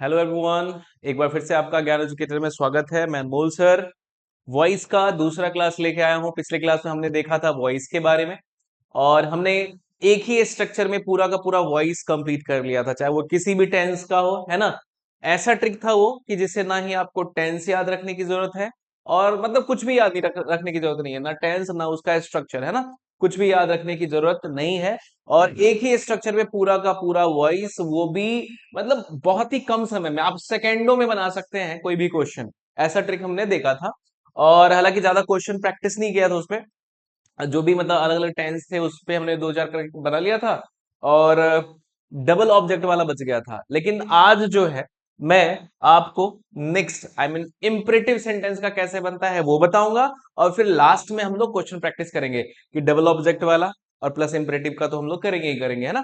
Hello everyone. एक बार फिर से आपका ज्ञान एजुकेटर में स्वागत है। मैं अनमोल सर वॉइस का दूसरा क्लास लेके आया हूँ। पिछले क्लास में हमने देखा था वॉइस के बारे में और हमने एक ही स्ट्रक्चर में पूरा का पूरा वॉइस कंप्लीट कर लिया था, चाहे वो किसी भी टेंस का हो, है ना। ऐसा ट्रिक था वो कि जिससे ना ही आपको टेंस याद रखने की जरूरत है और मतलब कुछ भी याद नहीं रखने की जरूरत नहीं है, ना टेंस ना उसका स्ट्रक्चर, है ना। कुछ भी याद रखने की जरूरत नहीं है और एक ही स्ट्रक्चर में पूरा का पूरा वॉइस, वो भी मतलब बहुत ही कम समय में आप सेकेंडों में बना सकते हैं कोई भी क्वेश्चन। ऐसा ट्रिक हमने देखा था और हालांकि ज्यादा क्वेश्चन प्रैक्टिस नहीं किया था उसपे। जो भी मतलब अलग अलग टेंस थे उस पे हमने दो चार करके बना लिया था और डबल ऑब्जेक्ट वाला बच गया था। लेकिन आज जो है मैं आपको नेक्स्ट इंपरेटिव सेंटेंस का कैसे बनता है वो बताऊंगा और फिर लास्ट में हम लोग क्वेश्चन प्रैक्टिस करेंगे कि डबल ऑब्जेक्ट वाला और प्लस इंपरेटिव का तो हम लोग करेंगे ही करेंगे, है ना।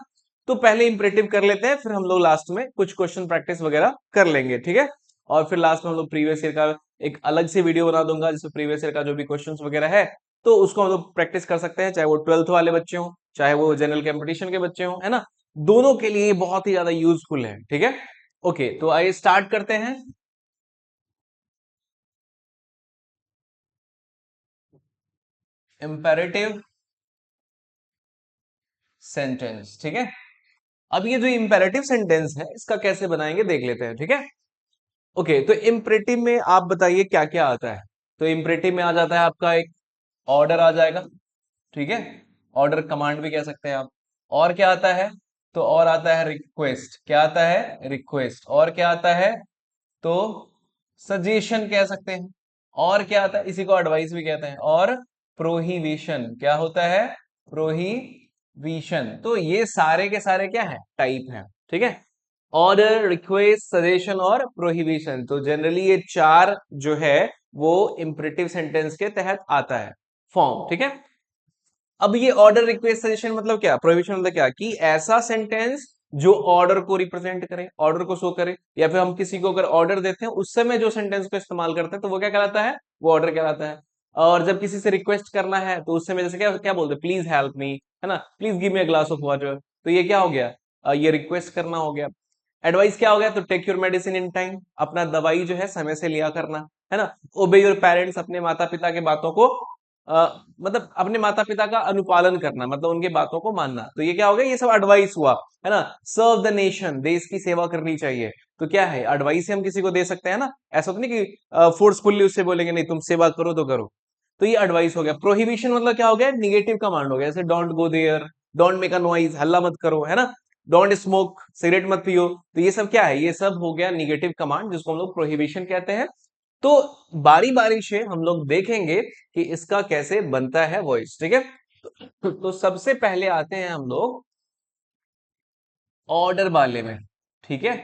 तो पहले इंपरेटिव कर लेते हैं, फिर हम लोग लास्ट में कुछ क्वेश्चन प्रैक्टिस वगैरह कर लेंगे, ठीक है। और फिर लास्ट में हम लोग प्रीवियस ईयर का एक अलग से वीडियो बना दूंगा जिसमें प्रीवियस ईयर का जो भी क्वेश्चंस वगैरह है तो उसको हम लोग प्रैक्टिस कर सकते हैं, चाहे वो 12th वाले बच्चे हों चाहे वो जनरल कंपटीशन के बच्चे हों, है ना। दोनों के लिए बहुत ही ज्यादा यूजफुल है, ठीक है। ओके, तो आइए स्टार्ट करते हैं। इंपेरेटिव सेंटेंस, ठीक है। अब ये जो इंपेरेटिव सेंटेंस है इसका कैसे बनाएंगे देख लेते हैं, ठीक है। ओके, तो इंपरेटिव में आप बताइए क्या क्या आता है। तो इंपरेटिव में आ जाता है आपका एक ऑर्डर आ जाएगा, ठीक है। ऑर्डर कमांड भी कह सकते हैं आप। और क्या आता है? तो और आता है रिक्वेस्ट। क्या आता है? रिक्वेस्ट। और क्या आता है? तो सजेशन कह सकते हैं। और क्या आता है? इसी को एडवाइस भी कहते हैं। और प्रोहिबिशन क्या होता है? प्रोहिबिशन। तो ये सारे के सारे क्या है? टाइप है, ठीक है। ऑर्डर, रिक्वेस्ट, सजेशन और प्रोहिबिशन, तो जनरली ये चार जो है वो इंपरेटिव सेंटेंस के तहत आता है फॉर्म, ठीक है। अब ये ऑर्डर, रिक्वेस्ट, सजेशन मतलब क्या, प्रोहिबिशन मतलब क्या, कि ऐसा सेंटेंस जो ऑर्डर को रिप्रेजेंट करे, ऑर्डर को शो करे, या फिर हम किसी को अगर ऑर्डर देते हैं उस समय जो सेंटेंस को इस्तेमाल करते हैं तो वो क्या कहलाता है? वो ऑर्डर कहलाता है। और जब किसी से रिक्वेस्ट करना है तो उस समय जैसे क्या क्या बोलते हैं, प्लीज हेल्प मी, है ना, please give me a glass of water, तो ये क्या हो गया? ये रिक्वेस्ट करना हो गया। एडवाइस क्या हो गया? तो take your medicine in time, अपना दवाई जो है समय से लिया करना, है ना। ओबे योर पेरेंट्स, अपने माता पिता के बातों को मतलब अपने माता पिता का अनुपालन करना, मतलब उनके बातों को मानना, तो ये क्या हो गया? ये सब एडवाइस हुआ, है ना। सर्व द नेशन, देश की सेवा करनी चाहिए, तो क्या है? एडवाइस हम किसी को दे सकते हैं ना। ऐसा तो नहीं कि फोर्सफुली उससे बोलेंगे नहीं तुम सेवा करो तो करो। तो ये एडवाइस हो गया। प्रोहिबिशन मतलब क्या हो गया? निगेटिव कमांड हो गया, जैसे don't go there, don't make a noise, हल्ला मत करो, है ना। डोंट स्मोक, सिगरेट मत पियो, तो ये सब क्या है? ये सब हो गया निगेटिव कमांड जिसको हम लोग प्रोहिबिशन कहते हैं। तो बारी बारी से हम लोग देखेंगे कि इसका कैसे बनता है वॉइस, ठीक है। तो सबसे पहले आते हैं हम लोग ऑर्डर वाले में, ठीक है।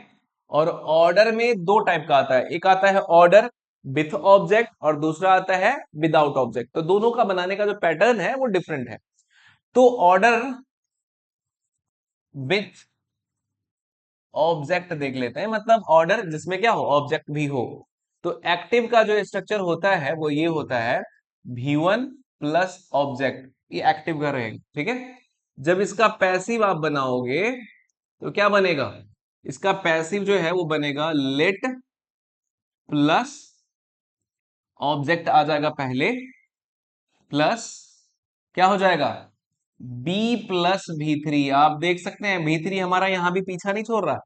और ऑर्डर में दो टाइप का आता है, एक आता है ऑर्डर विथ ऑब्जेक्ट और दूसरा आता है विदाउट ऑब्जेक्ट। तो दोनों का बनाने का जो पैटर्न है वो डिफरेंट है। तो ऑर्डर विथ ऑब्जेक्ट देख लेते हैं, मतलब ऑर्डर जिसमें क्या हो? ऑब्जेक्ट भी हो। तो एक्टिव का जो स्ट्रक्चर होता है वो ये होता है V1 प्लस ऑब्जेक्ट, ये एक्टिव का रहेगा, ठीक है। जब इसका पैसिव आप बनाओगे तो क्या बनेगा? इसका पैसिव जो है वो बनेगा लेट प्लस ऑब्जेक्ट आ जाएगा पहले, प्लस क्या हो जाएगा? Be plus V3। आप देख सकते हैं V3 हमारा यहां भी पीछा नहीं छोड़ रहा,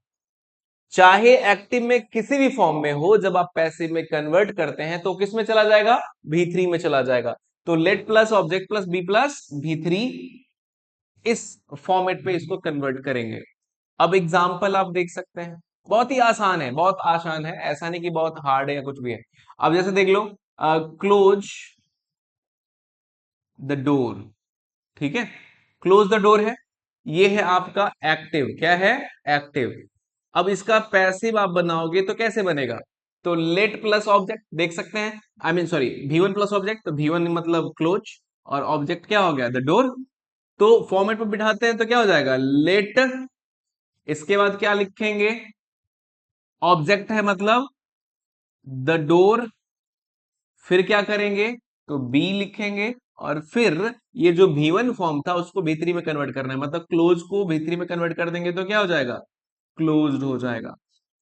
चाहे एक्टिव में किसी भी फॉर्म में हो, जब आप पैसिव में कन्वर्ट करते हैं तो किस में चला जाएगा? V3 में चला जाएगा। तो let plus object plus be plus V3, इस फॉर्मेट पे इसको कन्वर्ट करेंगे। अब एग्जाम्पल आप देख सकते हैं, बहुत ही आसान है, बहुत आसान है, ऐसा नहीं कि बहुत हार्ड है या कुछ भी है। अब जैसे देख लो, क्लोज द डोर, ठीक है। क्लोज द डोर है, ये है आपका एक्टिव, क्या है? एक्टिव। अब इसका पैसिव आप बनाओगे तो कैसे बनेगा? तो लेट प्लस ऑब्जेक्ट देख सकते हैं, सॉरी, V1 प्लस ऑब्जेक्ट, तो V1 मतलब क्लोज और ऑब्जेक्ट क्या हो गया? The door. तो फॉर्मेट पर बिठाते हैं तो क्या हो जाएगा? लेट, इसके बाद क्या लिखेंगे? ऑब्जेक्ट है मतलब द डोर, फिर क्या करेंगे? तो बी लिखेंगे और फिर ये जो V1 फॉर्म था उसको V3 में कन्वर्ट करना है, मतलब क्लोज को V3 में कन्वर्ट कर देंगे तो क्या हो जाएगा? क्लोज्ड हो जाएगा।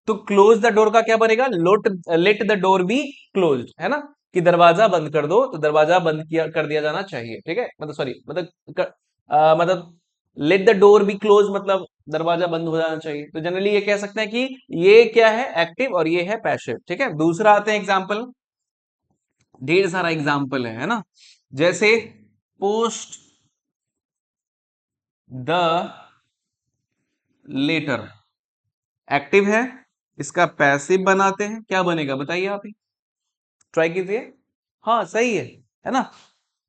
तो क्लोज द डोर का क्या बनेगा, let the door be closed, है ना, कि दरवाजा बंद कर दो, तो दरवाजा बंद किया कर दिया जाना चाहिए, ठीक है, मतलब सॉरी मतलब late the door be close मतलब दरवाजा बंद हो जाना चाहिए। तो जनरली ये कह सकते हैं कि ये क्या है, एक्टिव, और ये है पैसिव, ठीक है। दूसरा आते हैं एग्जाम्पल, ढेर सारा एग्जाम्पल है ना, जैसे पोस्ट द लेटर, एक्टिव है, इसका पैसिव बनाते हैं, क्या बनेगा बताइए आप ही, ट्राई कीजिए। हाँ सही है ना,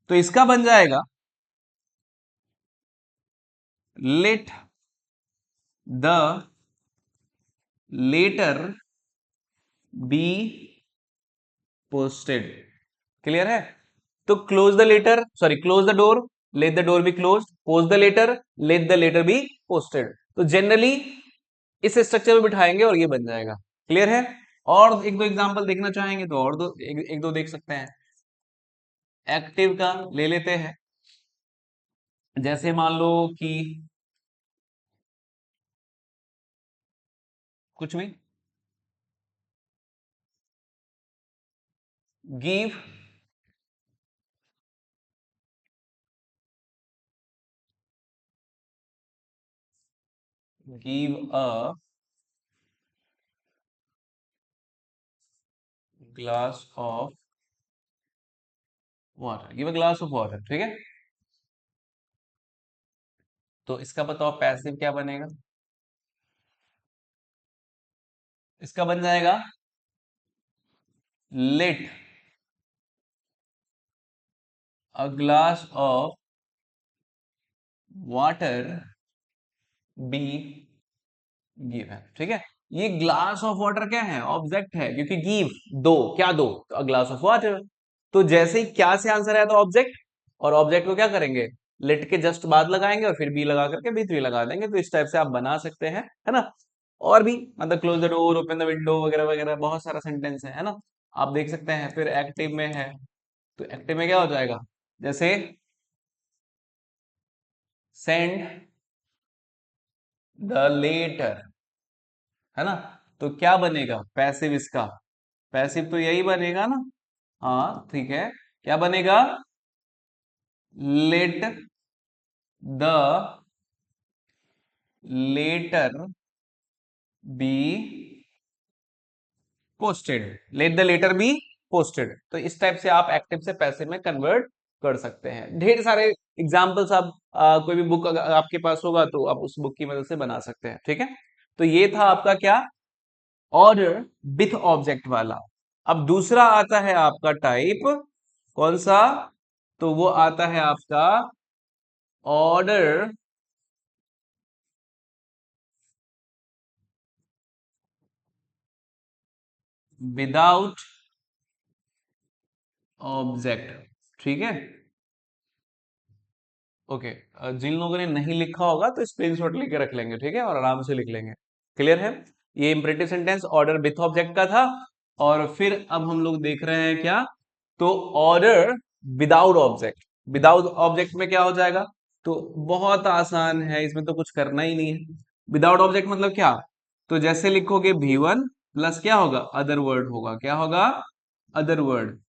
तो इसका बन जाएगा let the letter be posted, clear है। तो close the letter, sorry close the door, let the door be close, post the letter, let the letter be posted. तो जनरली इस स्ट्रक्चर में बिठाएंगे और ये बन जाएगा, क्लियर है। और एक दो एग्जांपल देखना चाहेंगे तो और दो एक दो देख सकते हैं। एक्टिव का ले लेते हैं, जैसे मान लो कि कुछ भी, give give a glass of water, give a glass of water, ठीक है। तो इसका बताओ पैसिव क्या बनेगा, इसका बन जाएगा let a glass of water be given, ठीक है। ये ग्लास ऑफ वाटर क्या है, ऑब्जेक्ट है, क्योंकि गिव दो, क्या दो, तो अ ग्लास ऑफ वाटर। तो जैसे ही क्या से आंसर आया तो ऑब्जेक्ट, और ऑब्जेक्ट को क्या करेंगे, लेट के जस्ट बाद लगाएंगे और फिर बी लगा करके बी थ्री लगा देंगे। तो इस टाइप से आप बना सकते हैं, है ना। और भी मतलब close the door, open the window वगैरह वगैरह बहुत सारा सेंटेंस है ना, आप देख सकते हैं। फिर एक्टिव में है, तो एक्टिव में क्या हो जाएगा, जैसे सेंड द लेटर, है ना, तो क्या बनेगा पैसिव इसका, पैसिव तो यही बनेगा ना, हाँ ठीक है, क्या बनेगा, let the letter be posted, let the letter be posted. तो इस टाइप से आप एक्टिव से पैसिव में कन्वर्ट कर सकते हैं। ढेर सारे एग्जाम्पल्स आप कोई भी बुक अगर आपके पास होगा तो आप उस बुक की मदद से बना सकते हैं, ठीक है। तो ये था आपका क्या, ऑर्डर विथ ऑब्जेक्ट वाला। अब दूसरा आता है आपका टाइप, कौन सा, तो वो आता है आपका ऑर्डर विदाउट ऑब्जेक्ट, ठीक है। ओके, जिन लोगों ने नहीं लिखा होगा तो स्क्रीनशॉट लेके रख लेंगे, ठीक है, और आराम से लिख लेंगे, क्लियर है। ये imperative sentence order with object का था। और फिर अब हम लोग देख रहे हैं क्या, तो order without object, without object में क्या हो जाएगा, तो बहुत आसान है, इसमें तो कुछ करना ही नहीं है। विदाउट ऑब्जेक्ट मतलब क्या, तो जैसे लिखोगे V1 प्लस क्या होगा, अदर वर्ड होगा, क्या होगा, अदर वर्ड।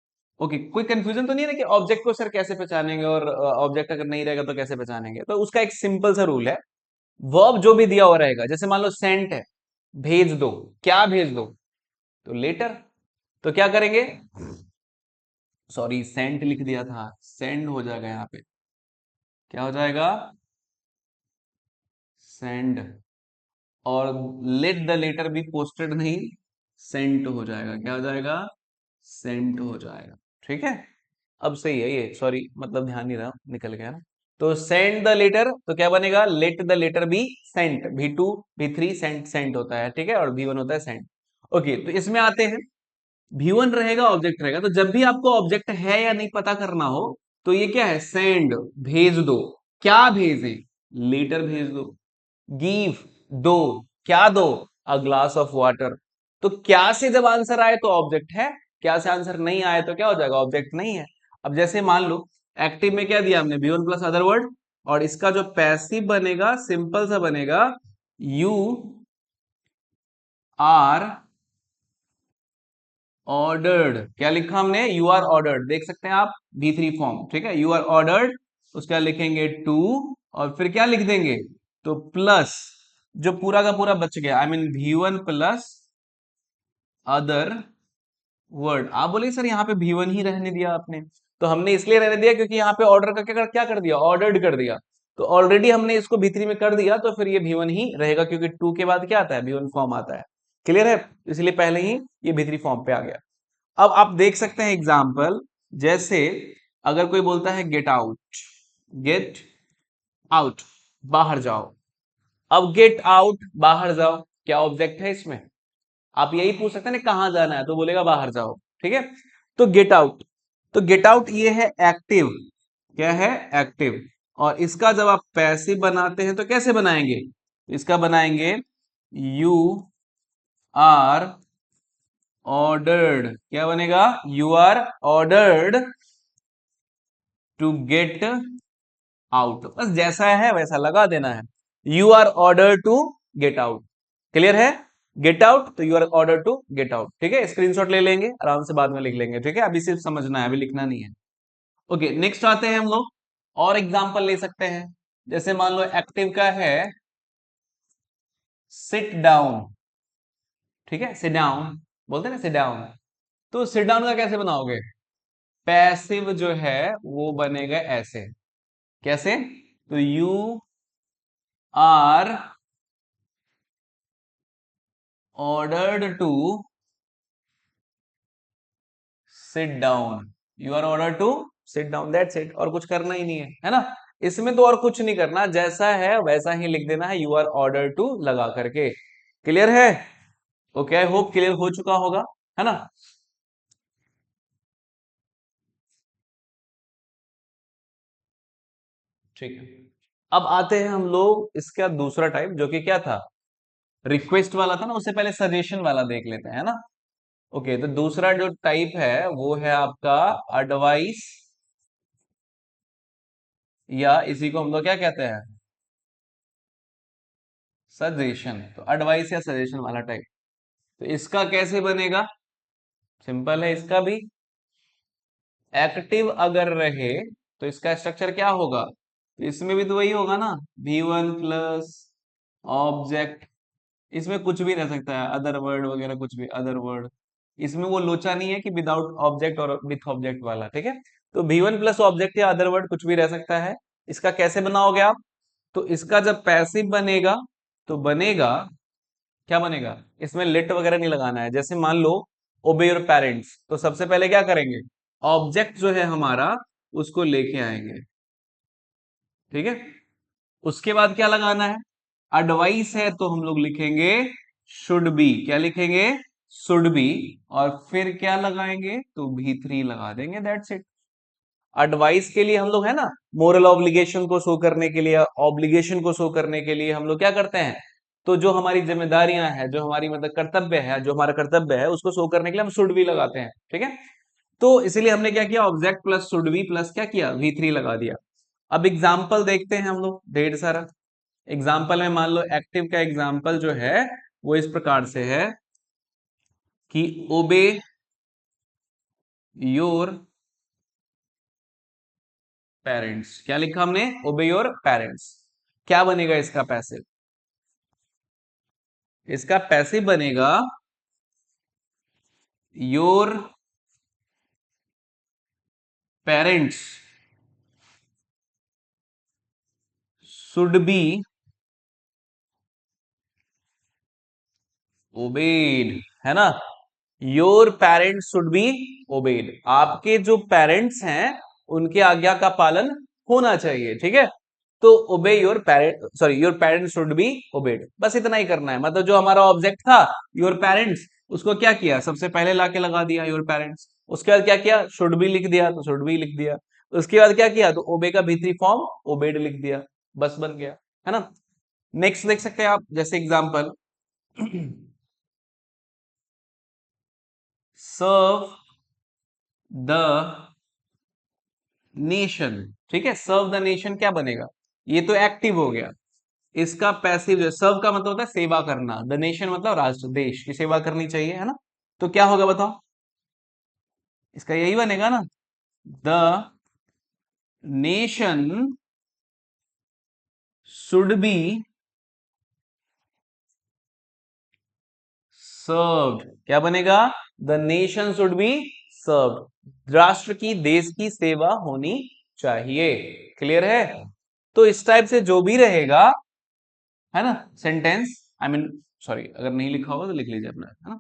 ओके, कोई कंफ्यूजन तो नहीं है ना कि ऑब्जेक्ट को सर कैसे पहचानेंगे, और ऑब्जेक्ट अगर नहीं रहेगा तो कैसे पहचानेंगे। तो उसका एक सिंपल सा रूल है, वर्ब जो भी दिया हुआ रहेगा, जैसे मान लो सेंट है, भेज दो, क्या भेज दो, तो लेटर। तो क्या करेंगे, सॉरी सेंट लिख दिया था, सेंड हो जाएगा यहाँ पे, क्या हो जाएगा, सेंड। और let the letter be posted नहीं, सेंट हो जाएगा, क्या हो जाएगा, सेंट हो जाएगा, ठीक है। अब सही है ये, सॉरी मतलब ध्यान नहीं रहा, निकल गया ना। तो सेंड द लेटर, तो क्या बनेगा, let the letter be sent, V2 V3 sent sent होता है, ठीक है, और V1 होता है सेंट। ओके, तो इसमें आते हैं, V1 रहेगा, ऑब्जेक्ट रहेगा, तो जब भी आपको ऑब्जेक्ट है या नहीं पता करना हो, तो ये क्या है, सेंड भेज दो, क्या भेजे, लेटर भेज दो, गिव दो, क्या दो, अ ग्लास ऑफ वाटर। तो क्या से जब आंसर आए तो ऑब्जेक्ट है, क्या से आंसर नहीं आए तो क्या हो जाएगा, ऑब्जेक्ट नहीं है। अब जैसे मान लो एक्टिव में क्या दिया हमने, V1 प्लस अदर वर्ड, और इसका जो पैसिव बनेगा सिंपल सा बनेगा, यू आर ऑर्डर्ड, क्या लिखा हमने, यू आर ऑर्डर्ड, देख सकते हैं आप, V3 फॉर्म, ठीक है, यू आर ऑर्डर्ड, उसका लिखेंगे टू, और फिर क्या लिख देंगे, तो प्लस जो पूरा का पूरा बच गया, I mean V1 plus other word. आप बोले सर यहाँ पे V1 ही रहने दिया आपने, तो हमने इसलिए रहने दिया क्योंकि यहाँ पे ऑर्डर का क्या कर दिया, ऑर्डर्ड कर दिया, तो ऑलरेडी हमने इसको V3 में कर दिया, तो फिर ये V1 ही रहेगा, क्योंकि टू के बाद क्या आता है, V1 फॉर्म आता है। क्लियर है, इसलिए पहले ही ये V3 फॉर्म पे आ गया। अब आप देख सकते हैं एग्जाम्पल, जैसे अगर कोई बोलता है गेट आउट, गेट आउट, बाहर जाओ। अब गेट आउट, बाहर जाओ, क्या ऑब्जेक्ट है इसमें, आप यही पूछ सकते हैं ना कहां जाना है, तो बोलेगा बाहर जाओ, ठीक है। तो गेट आउट, तो गेट आउट ये है एक्टिव, क्या है, एक्टिव। और इसका जब आप पैसिव बनाते हैं तो कैसे बनाएंगे, इसका बनाएंगे यू आर ऑर्डर्ड, क्या बनेगा, you are ordered to get out, बस जैसा है वैसा लगा देना है, you are order to get out. Clear है, गेट आउट तो you are order to get out, ठीक है, स्क्रीनशॉट ले लेंगे, आराम से बाद में लिख लेंगे, ठीक है, अभी सिर्फ समझना है, अभी लिखना नहीं है। ओके, नेक्स्ट आते हैं हम लोग, और एग्जांपल ले सकते हैं, जैसे मान लो एक्टिव का है सिट डाउन, ठीक है, सिट डाउन बोलते हैं ना, सिट डाउन, तो सिट डाउन का कैसे बनाओगे, पैसिव जो है वो बनेगा ऐसे, कैसे, तो you are ordered to sit down, you are ordered to sit down, that's it, और कुछ करना ही नहीं है ना, इसमें तो और कुछ नहीं करना, जैसा है वैसा ही लिख देना है, यू आर ऑर्डर टू लगा करके। क्लियर है, ओके, आई होप क्लियर हो चुका होगा, है ना। ठीक है, अब आते हैं हम लोग इसका दूसरा टाइप, जो कि क्या था, रिक्वेस्ट वाला था ना, उससे पहले सजेशन वाला देख लेते हैं, है ना। ओके, तो दूसरा जो टाइप है वो है आपका एडवाइस, या इसी को हम लोग क्या कहते हैं, सजेशन, तो एडवाइस या सजेशन वाला टाइप। तो इसका कैसे बनेगा, सिंपल है, इसका भी एक्टिव अगर रहे तो इसका स्ट्रक्चर क्या होगा, तो इसमें भी तो वही होगा ना, V1 प्लस ऑब्जेक्ट, इसमें कुछ भी रह सकता है, अदर वर्ड वगैरह कुछ भी, अदर वर्ड, इसमें वो लोचा नहीं है कि विदाउट ऑब्जेक्ट और विथ ऑब्जेक्ट वाला, ठीक है। तो V1 प्लस ऑब्जेक्ट या अदर वर्ड कुछ भी रह सकता है। इसका कैसे बनाओगे आप, तो इसका जब पैसिव बनेगा तो बनेगा, क्या बनेगा, इसमें लेट वगैरह नहीं लगाना है, जैसे मान लो ओबे योर पेरेंट्स, तो सबसे पहले क्या करेंगे, ऑब्जेक्ट जो है हमारा उसको लेके आएंगे, ठीक है। उसके बाद क्या लगाना है, एडवाइस है तो हम लोग लिखेंगे शुड बी, क्या लिखेंगे, शुड बी, और फिर क्या लगाएंगे, तो V3 लगा देंगे, दैट्स इट। एडवाइस के लिए हम लोग है ना, मोरल ऑब्लिगेशन को शो करने के लिए, ऑब्लिगेशन को शो करने के लिए हम लोग क्या करते हैं, तो जो हमारी जिम्मेदारियां हैं, जो हमारी मतलब कर्तव्य है, जो हमारा कर्तव्य है उसको शो करने के लिए हम शुड भी लगाते हैं, ठीक है। तो इसीलिए हमने क्या किया, object plus should be plus क्या किया, V3 लगा दिया। अब एग्जाम्पल देखते हैं हम लोग ढेर सारा। एग्जाम्पल में मान लो एक्टिव का एग्जाम्पल जो है वो इस प्रकार से है कि ओबे योर पेरेंट्स, क्या लिखा हमने, ओबे योर पेरेंट्स, क्या बनेगा इसका पैसिव, इसका पैसिव बनेगा your parents should be obeyed, है ना, your parents should be obeyed, आपके जो पेरेंट्स हैं उनके आज्ञा का पालन होना चाहिए, ठीक है। तो obey your parent, sorry, your parents should be obeyed, बस इतना ही करना है, मतलब जो हमारा ऑब्जेक्ट था योर पेरेंट्स, उसको क्या किया, सबसे पहले लाके लगा दिया योर पेरेंट्स, उसके बाद क्या किया, शुड बी लिख दिया तो शुड बी लिख दिया, उसके बाद क्या किया, तो ओबे का V3 फॉर्म ओबेड लिख दिया, बस बन गया, है ना। नेक्स्ट देख सकते हैं आप, जैसे एग्जांपल सर्व द नेशन, ठीक है, सर्व द नेशन क्या बनेगा, ये तो एक्टिव हो गया, इसका पैसिव जो सर्व का मतलब होता है सेवा करना, द नेशन मतलब राष्ट्र, देश की सेवा करनी चाहिए, है ना। तो क्या होगा बताओ, इसका यही बनेगा ना, the nation should be served. क्या बनेगा, the nation should be served, राष्ट्र की, देश की सेवा होनी चाहिए। क्लियर है। तो इस टाइप से जो भी रहेगा, है ना, सेंटेंस, आई मीन सॉरी, अगर नहीं लिखा होगा तो लिख लीजिए अपना, है ना,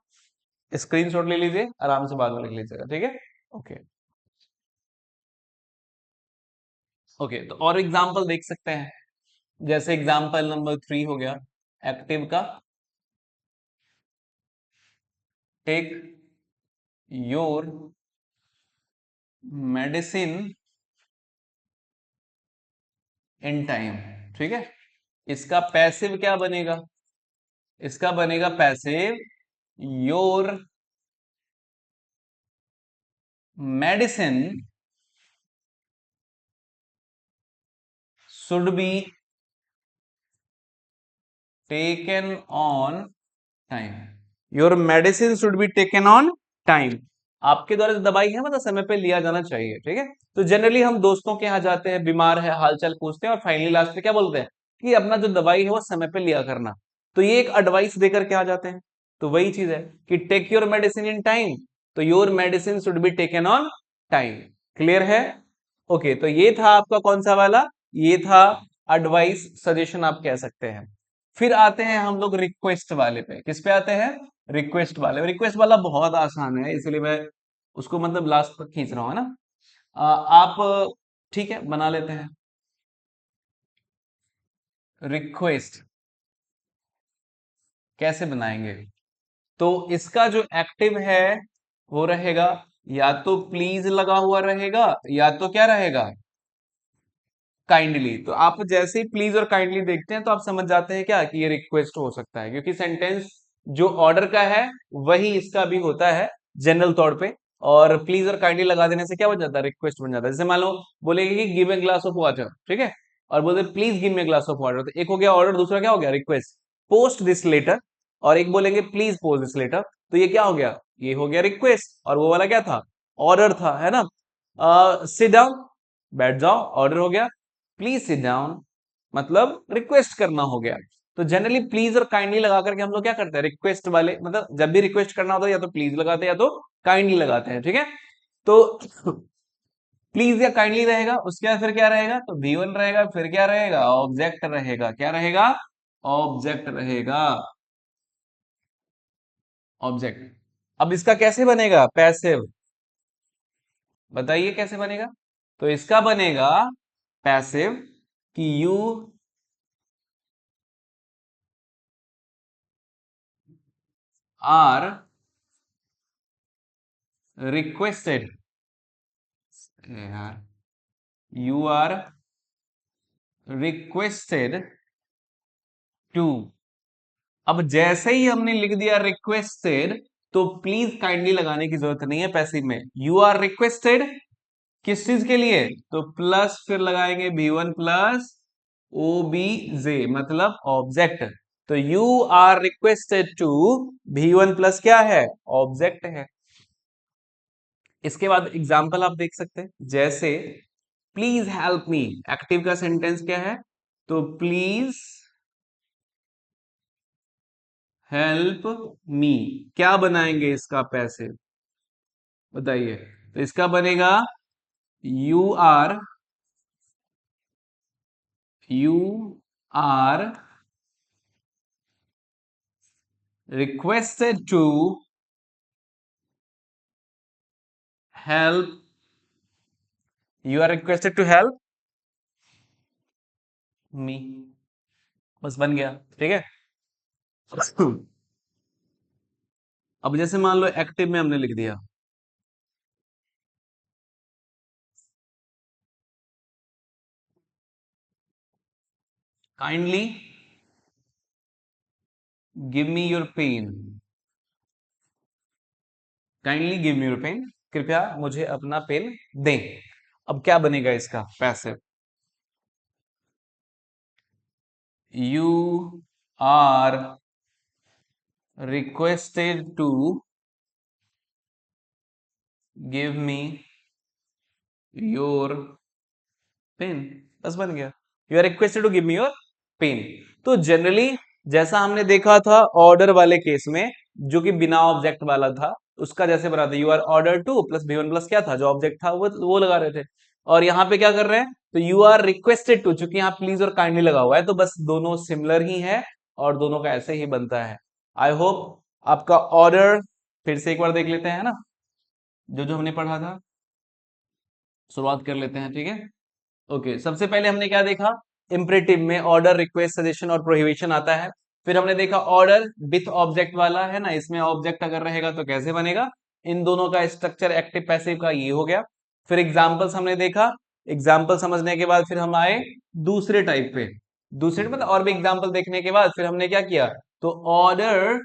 स्क्रीनशॉट ले लीजिए, आराम से बाद में लिख लीजिएगा, ठीक है। ओके ओके, तो और एग्जांपल देख सकते हैं, जैसे एग्जांपल नंबर 3 हो गया एक्टिव का, take your medicine in time. ठीक है, इसका पैसिव क्या बनेगा, इसका बनेगा passive, your medicine should be taken on time. Your medicine should be taken on time, आपके द्वारा जो दवाई है मतलब समय पे लिया जाना चाहिए। ठीक है, तो जनरली हम दोस्तों के यहाँ जाते हैं, बीमार है, हालचाल पूछते हैं, और फाइनली लास्ट में क्या बोलते हैं कि अपना जो दवाई है वो समय पे लिया करना। तो ये एक एडवाइस देकर के आ जाते हैं। तो वही चीज है कि take your medicine in time, तो your medicine should be taken on time. Clear है। ओके, तो ये था आपका कौन सा वाला, ये था एडवाइस सजेशन आप कह सकते हैं। फिर आते हैं हम लोग रिक्वेस्ट वाले पे, किस पे आते हैं, रिक्वेस्ट वाले। रिक्वेस्ट वाला बहुत आसान है, इसलिए मैं उसको मतलब लास्ट तक खींच रहा हूं, है ना। आप ठीक है बना लेते हैं रिक्वेस्ट, कैसे बनाएंगे। तो इसका जो एक्टिव है वो रहेगा, या तो प्लीज लगा हुआ रहेगा, या तो क्या रहेगा, काइंडली। तो आप जैसे ही प्लीज और काइंडली देखते हैं तो आप समझ जाते हैं क्या कि ये रिक्वेस्ट हो सकता है, क्योंकि सेंटेंस जो ऑर्डर का है वही इसका भी होता है जनरल तौर पे। और प्लीज और काइंडली लगा देने से क्या बन जाता है, रिक्वेस्ट बन जाता है। जैसे मान लो बोलेगी कि give a glass of water, ठीक है, और बोलते please give me glass of water, तो एक हो गया ऑर्डर, दूसरा क्या हो गया, रिक्वेस्ट, पोस्ट दिस लेटर। और एक बोलेंगे प्लीज पोस्ट दिस लेटर, तो ये क्या हो गया, ये हो गया रिक्वेस्ट, और वो वाला क्या था, ऑर्डर था, है ना। सिट डाउन, बैठ जाओ, ऑर्डर हो गया। प्लीज सिट डाउन मतलब रिक्वेस्ट करना हो गया। तो जनरली प्लीज और काइंडली लगा करके हम लोग क्या करते हैं, रिक्वेस्ट वाले मतलब जब भी रिक्वेस्ट करना होता है या तो प्लीज लगाते हैं या तो काइंडली लगाते हैं। ठीक है, तो प्लीज या काइंडली रहेगा, उसके बाद फिर क्या रहेगा, तो V1 रहेगा, फिर क्या रहेगा, ऑब्जेक्ट रहेगा, क्या रहेगा, ऑब्जेक्ट रहेगा, ऑब्जेक्ट। अब इसका कैसे बनेगा पैसिव, बताइए कैसे बनेगा। तो इसका बनेगा पैसिव कि यू आर रिक्वेस्टेड, यार, यू आर रिक्वेस्टेड टू। अब जैसे ही हमने लिख दिया रिक्वेस्टेड, तो प्लीज काइंडली लगाने की जरूरत नहीं है पैसिव में। यू आर रिक्वेस्टेड किस चीज के लिए, तो प्लस फिर लगाएंगे V1 प्लस OBJ मतलब ऑब्जेक्ट। तो you are requested to, V1 plus क्या है, ऑब्जेक्ट है। इसके बाद एग्जाम्पल आप देख सकते हैं, जैसे प्लीज हेल्प मी, एक्टिव का सेंटेंस क्या है, तो प्लीज हेल्प मी, क्या बनाएंगे इसका पैसिव, बताइए। तो इसका बनेगा you you are requested to help, you are requested to help me, बस बन गया। ठीक है, अब जैसे मान लो एक्टिव में हमने लिख दिया kindly give me your pen, kindly give me your pen, कृपया मुझे अपना पेन दें। अब क्या बनेगा इसका passive, you are requested to give me your pen, बस बन गया। You are requested to give me your pen. तो जनरली जैसा हमने देखा था ऑर्डर वाले केस में, जो कि बिना ऑब्जेक्ट वाला था, उसका जैसे बना था you are order to plus V1 plus क्या था, जो ऑब्जेक्ट था वो लगा रहे थे। और यहाँ पे क्या कर रहे हैं, तो यू आर रिक्वेस्टेड टू, चूंकि यहाँ प्लीज और काइंडली लगा हुआ है, तो बस दोनों सिमिलर ही है और दोनों का ऐसे ही बनता है। आई होप आपका ऑर्डर फिर से एक बार देख लेते हैं ना, जो जो हमने पढ़ा था, शुरुआत कर लेते हैं, ठीक है। ओके, सबसे पहले हमने क्या देखा, इंपरेटिव में ऑर्डर, रिक्वेस्ट, सजेशन और प्रोहिबिशन आता है। फिर हमने देखा ऑर्डर विथ ऑब्जेक्ट वाला है ना, इसमें ऑब्जेक्ट अगर रहेगा तो कैसे बनेगा, इन दोनों का स्ट्रक्चर एक्टिव पैसिव का ये हो गया। फिर एग्जाम्पल्स हमने देखा, एग्जाम्पल समझने के बाद फिर हम आए दूसरे टाइप पे, दूसरे मतलब और भी एग्जाम्पल देखने के बाद फिर हमने क्या किया, तो ऑर्डर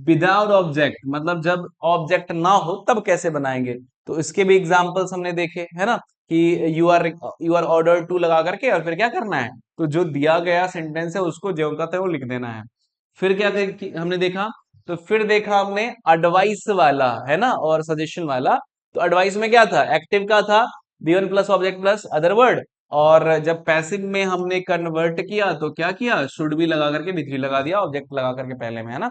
विदाउट ऑब्जेक्ट, मतलब जब ऑब्जेक्ट ना हो तब कैसे बनाएंगे, तो इसके भी एग्जाम्पल्स हमने देखे है ना, कि यू आर ऑर्डर टू लगा करके और फिर क्या करना है, तो जो दिया गया सेंटेंस है उसको जो का त्यों लिख देना है। फिर क्या हमने देखा, तो फिर देखा हमने एडवाइस वाला है ना और सजेशन वाला। तो एडवाइस में क्या था, एक्टिव का था V1 plus object plus other word, और जब पैसिव में हमने कन्वर्ट किया तो क्या किया, शुड भी लगा करके V3 लगा दिया ऑब्जेक्ट लगा करके पहले में, है ना।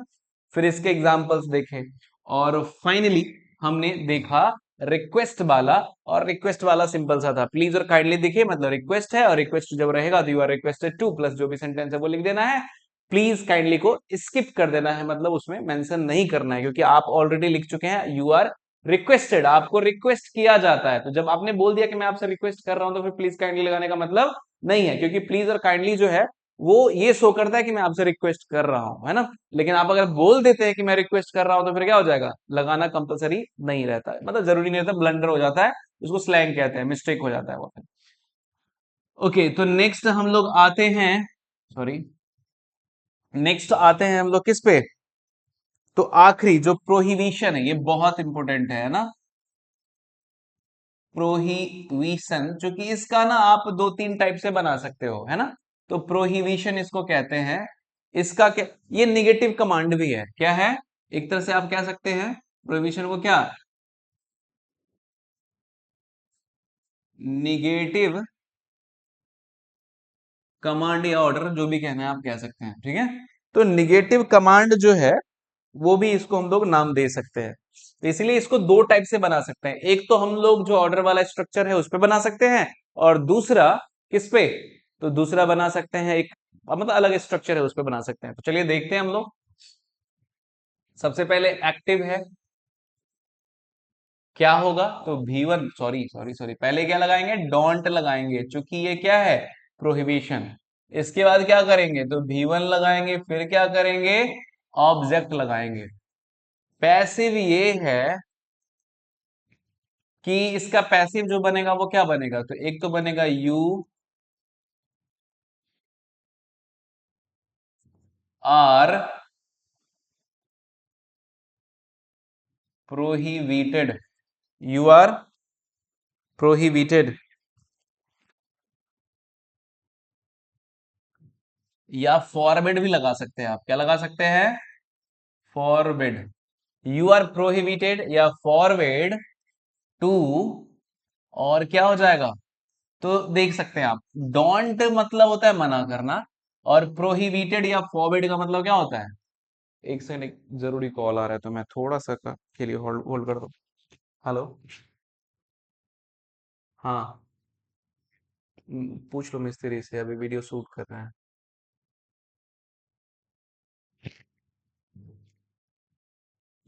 फिर इसके एग्जाम्पल्स देखे, और फाइनली हमने देखा रिक्वेस्ट वाला, और रिक्वेस्ट वाला सिंपल सा था, प्लीज और काइंडली दिखे मतलब रिक्वेस्ट है, और रिक्वेस्ट जब रहेगा तो you are requested to plus जो भी सेंटेंस है वो लिख देना है। प्लीज काइंडली को स्किप कर देना है, मतलब उसमें मेंशन नहीं करना है, क्योंकि आप ऑलरेडी लिख चुके हैं यू आर रिक्वेस्टेड, आपको रिक्वेस्ट किया जाता है। तो जब आपने बोल दिया कि मैं आपसे रिक्वेस्ट कर रहा हूं, तो फिर प्लीज काइंडली लगाने का मतलब नहीं है, क्योंकि प्लीज और काइंडली जो है वो ये शो करता है कि मैं आपसे रिक्वेस्ट कर रहा हूं, है ना। लेकिन आप अगर बोल देते हैं कि मैं रिक्वेस्ट कर रहा हूं, तो फिर क्या हो जाएगा, लगाना कंपलसरी नहीं रहता है, मतलब जरूरी नहीं रहता, ब्लंडर हो जाता है, उसको स्लैंग कहते हैं, मिस्टेक हो जाता है वो। ओके, तो नेक्स्ट हम लोग आते हैं, सॉरी, नेक्स्ट आते हैं हम लोग किस पे, तो आखिरी जो प्रोहिबिशन है, ये बहुत इंपॉर्टेंट है ना, प्रोहिबिशन, क्योंकि इसका ना आप दो तीन टाइप से बना सकते हो, है ना। तो प्रोहिबिशन इसको कहते हैं, इसका क्या, ये निगेटिव कमांड भी है, क्या है, एक तरह से आप कह सकते हैं प्रोहिबिशन को क्या, निगेटिव कमांड या ऑर्डर, जो भी कहना है आप कह सकते हैं, ठीक है। तो निगेटिव कमांड जो है वो भी इसको हम लोग नाम दे सकते हैं। तो इसलिए इसको दो टाइप से बना सकते हैं, एक तो हम लोग जो ऑर्डर वाला स्ट्रक्चर है उस पे बना सकते हैं, और दूसरा किस पे, तो दूसरा बना सकते हैं एक, मतलब अलग स्ट्रक्चर है उस पे बना सकते हैं। तो चलिए देखते हैं हम लोग। सबसे पहले एक्टिव है, क्या होगा, तो V1, सॉरी सॉरी सॉरी, पहले क्या लगाएंगे, डोंट लगाएंगे, क्योंकि ये क्या है, प्रोहिबिशन। इसके बाद क्या करेंगे, तो V1 लगाएंगे, फिर क्या करेंगे, ऑब्जेक्ट लगाएंगे। पैसिव ये है कि इसका पैसिव जो बनेगा वो क्या बनेगा, तो एक तो बनेगा you are prohibited, you are prohibited, या फॉरबिड भी लगा सकते हैं आप, क्या लगा सकते हैं, फॉरबिड, यू आर प्रोहिबिटेड या फॉरबिड टू, और क्या हो जाएगा, तो देख सकते हैं आप, डोंट मतलब होता है मना करना, और प्रोहिबिटेड या फॉरबिड का मतलब क्या होता है, एक सेकंड, एक जरूरी कॉल आ रहा है, तो मैं थोड़ा सा के लिए होल्ड होल्ड कर दो। हेलो, हाँ, पूछ लो मिस्त्री से, अभी वीडियो शूट कर रहे हैं।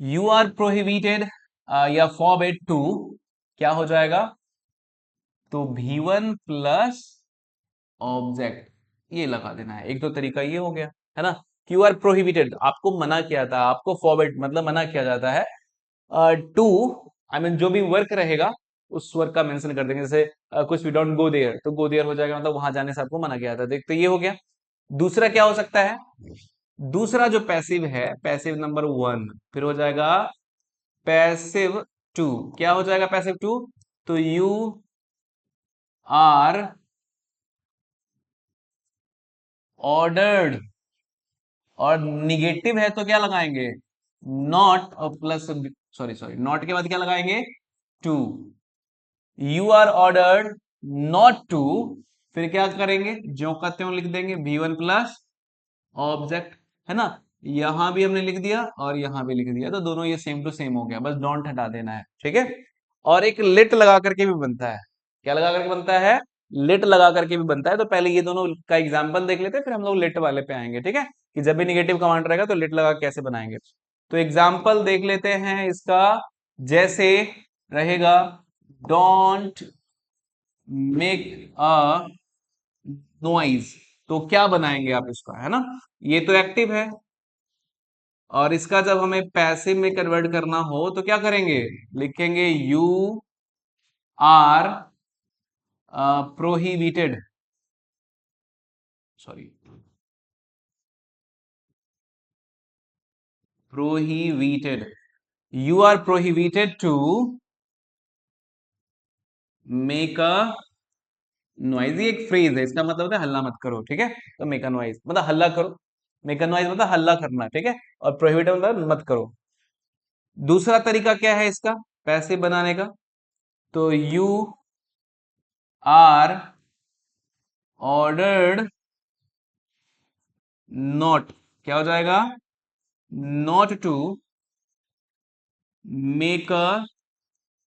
यू आर प्रोहिबिटेड या फॉरबिड टू, क्या हो जाएगा, तो V1 प्लस ऑब्जेक्ट, ये लगा देना है, एक तो तरीका ये हो गया, है ना। यू आर प्रोहिबिटेड, आपको मना किया था, आपको फॉरबिड मतलब मना किया जाता है, टू, आई मीन जो भी वर्क रहेगा उस वर्क का मेंशन कर देंगे, जैसे कुछ भी, डोंट गो देयर, तो गो देयर हो जाएगा, मतलब वहां जाने से आपको मना किया था, देख, तो ये हो गया। दूसरा क्या हो सकता है, दूसरा जो पैसिव है, पैसिव नंबर 1, फिर हो जाएगा पैसिव 2, क्या हो जाएगा पैसिव 2, तो यू आर ऑर्डर्ड, और निगेटिव है तो क्या लगाएंगे, नॉट और प्लस, सॉरी सॉरी, नॉट के बाद क्या लगाएंगे, to. You are ordered not to, फिर क्या करेंगे, ज्यों का त्यों लिख देंगे V1 प्लस ऑब्जेक्ट, है ना। यहां भी हमने लिख दिया और यहां भी लिख दिया, तो दोनों ये सेम टू सेम हो गया, बस डोंट हटा देना है, ठीक है। और एक लिट लगा करके भी बनता है, क्या लगा करके बनता है, लिट लगा करके भी बनता है। तो पहले ये दोनों का एग्जांपल देख लेते हैं, फिर हम लोग लिट वाले पे आएंगे, ठीक है, कि जब भी निगेटिव कमांड रहेगा तो लिट लगा के कैसे बनाएंगे। तो एग्जाम्पल देख लेते हैं इसका, जैसे रहेगा, डोंट मेक अ नॉइज, तो क्या बनाएंगे आप इसका, है ना। ये तो एक्टिव है, और इसका जब हमें पैसिव में कन्वर्ट करना हो तो क्या करेंगे, लिखेंगे you are prohibited, sorry, prohibited, you are prohibited to make a noise. ये एक फ्रेज है, इसका मतलब होता है हल्ला मत करो, ठीक है। तो मेक अ नॉइज मतलब हल्ला करो, मेक अ नॉइज मतलब हल्ला करना, ठीक है, और प्रोहिबिटेड मतलब मत करो। दूसरा तरीका क्या है इसका पैसिव बनाने का, तो यू आर ऑर्डर्ड नॉट, क्या हो जाएगा, not to make a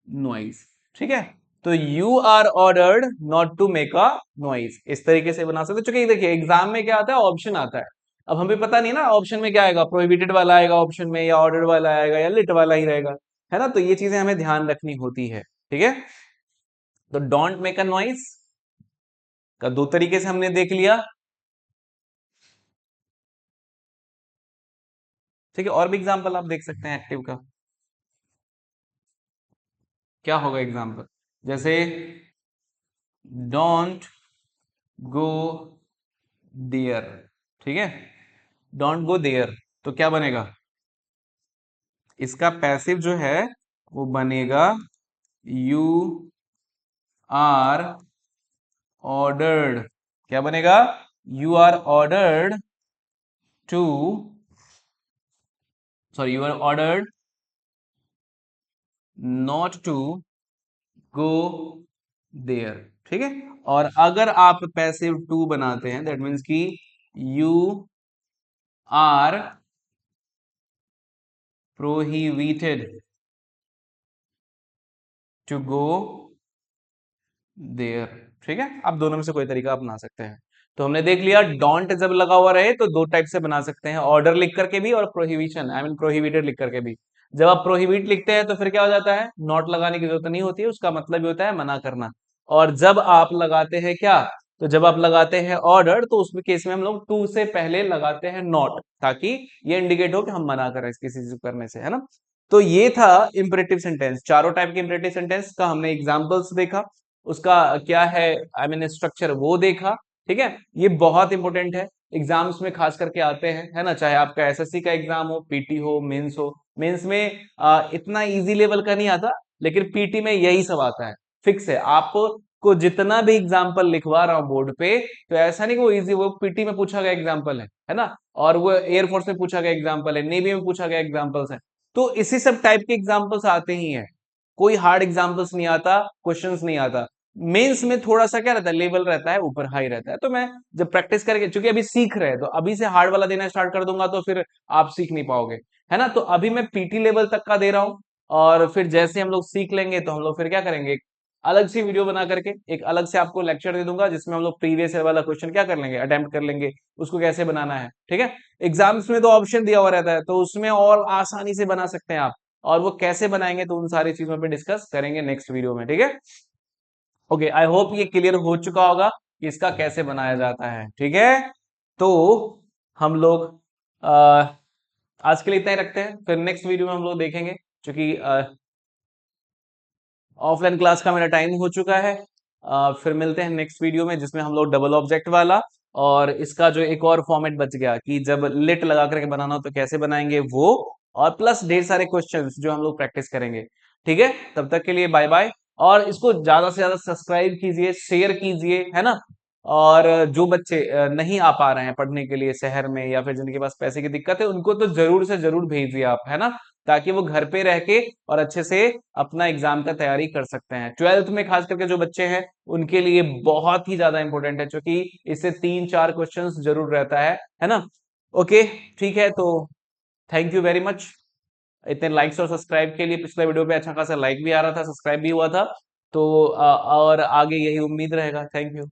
noise, ठीक है। तो you are ordered not to make a noise, इस तरीके से बना सकते हो। चूंकि देखिए एग्जाम में क्या आता है, ऑप्शन आता है, अब हमें पता नहीं ना ऑप्शन में क्या आएगा, प्रोहिबिटेड वाला आएगा ऑप्शन में, या ऑर्डर्ड वाला आएगा, या लिट वाला ही रहेगा, है ना। तो ये चीजें हमें ध्यान रखनी होती है, ठीक है। तो डोंट मेक अ नॉइज का दो तरीके से हमने देख लिया, ठीक है। और भी एग्जाम्पल आप देख सकते हैं एक्टिव का, क्या होगा एग्जाम्पल, जैसे डोंट गो देयर, ठीक है, डोंट गो देयर, तो क्या बनेगा, इसका पैसिव जो है वो बनेगा यू आर ऑर्डर्ड, क्या बनेगा, you are ordered to, sorry, you are ordered not to go there, ठीक है। और अगर आप पैसिव टू बनाते हैं दैट मीन्स कि you are prohibited to go there, ठीक है। आप दोनों में से कोई तरीका अपना सकते हैं। तो हमने देख लिया डोंट जब लगा हुआ रहे तो दो टाइप से बना सकते हैं, ऑर्डर लिख करके भी और प्रोहिबिशन आई मीन प्रोहिबिटेड लिख करके भी। जब आप प्रोहिबिट लिखते हैं तो फिर क्या हो जाता है, नॉट लगाने की जरूरत नहीं होती है, उसका मतलब ही होता है मना करना। और जब आप लगाते हैं क्या, तो जब आप लगाते हैं ऑर्डर तो उसमें केस में हम लोग टू से पहले लगाते हैं नॉट, ताकि ये इंडिकेट हो कि हम मना कर रहे हैं किसी चीज को करने से, है ना। तो ये था इंपरेटिव सेंटेंस, चारों टाइप के इंपरेटिव सेंटेंस का हमने एग्जांपल्स देखा, उसका क्या है आई मीन स्ट्रक्चर वो देखा, ठीक है। ये बहुत इंपॉर्टेंट है, एग्जाम्स में खास करके आते हैं, है ना, चाहे आपका एसएससी का एग्जाम हो, पीटी हो, मेंस हो। मेंस में इतना इजी लेवल का नहीं आता, लेकिन पीटी में यही सब आता है, फिक्स है। आपको जितना भी एग्जाम्पल लिखवा रहा हूं बोर्ड पे, तो ऐसा नहीं कि वो इजी, वो पीटी में पूछा गया एग्जाम्पल है ना, और वो एयरफोर्स में पूछा गया एग्जाम्पल है, नेवी में पूछा गया एग्जाम्पल्स है। तो इसी सब टाइप के एग्जाम्पल्स आते ही हैं, कोई हार्ड एग्जाम्पल्स नहीं आता, क्वेश्चंस नहीं आता। मेंस में थोड़ा सा क्या रहता है, लेवल रहता है ऊपर, हाई रहता है। तो मैं जब प्रैक्टिस करके, चूंकि अभी सीख रहे हैं, तो अभी से हार्ड वाला देना स्टार्ट कर दूंगा तो फिर आप सीख नहीं पाओगे, है ना। तो अभी मैं पीटी लेवल तक का दे रहा हूं, और फिर जैसे हम लोग सीख लेंगे तो हम लोग फिर क्या करेंगे, एक अलग सी वीडियो बना करके एक अलग से आपको लेक्चर दे दूंगा, जिसमें हम लोग प्रीवियस ईयर वाला क्वेश्चन क्या कर लेंगे, अटेम्प्ट कर लेंगे, उसको कैसे बनाना है, ठीक है। एग्जाम्स में तो ऑप्शन दिया हुआ रहता है, तो उसमें और आसानी से बना सकते हैं आप, और वो कैसे बनाएंगे तो उन सारी चीजों पे डिस्कस करेंगे नेक्स्ट वीडियो में, ठीक है। ओके, आई होप ये क्लियर हो चुका होगा कि इसका कैसे बनाया जाता है, ठीक है। तो हम लोग आज के लिए इतना ही रखते हैं, फिर नेक्स्ट वीडियो में हम लोग देखेंगे, क्योंकि ऑफलाइन क्लास का मेरा टाइम हो चुका है। फिर मिलते हैं नेक्स्ट वीडियो में, जिसमें हम लोग डबल ऑब्जेक्ट वाला और इसका जो एक और फॉर्मेट बच गया कि जब लिट लगा करके बनाना हो तो कैसे बनाएंगे वो, और प्लस ढेर सारे क्वेश्चंस जो हम लोग प्रैक्टिस करेंगे, ठीक है। तब तक के लिए बाय बाय, और इसको ज्यादा से ज्यादा सब्सक्राइब कीजिए, शेयर कीजिए, है ना। और जो बच्चे नहीं आ पा रहे हैं पढ़ने के लिए शहर में, या फिर जिनके पास पैसे की दिक्कत है, उनको तो जरूर से जरूर भेजिए आप, है ना, ताकि वो घर पे रह के और अच्छे से अपना एग्जाम का तैयारी कर सकते हैं। ट्वेल्थ में खास करके जो बच्चे हैं उनके लिए बहुत ही ज्यादा इंपॉर्टेंट है, क्योंकि इससे 3-4 क्वेश्चंस जरूर रहता है ना। ओके, ठीक है, तो थैंक यू वेरी मच इतने लाइक्स और सब्सक्राइब के लिए। पिछले वीडियो पे अच्छा खासा लाइक भी आ रहा था, सब्सक्राइब भी हुआ था, तो और आगे यही उम्मीद रहेगा। Thank you.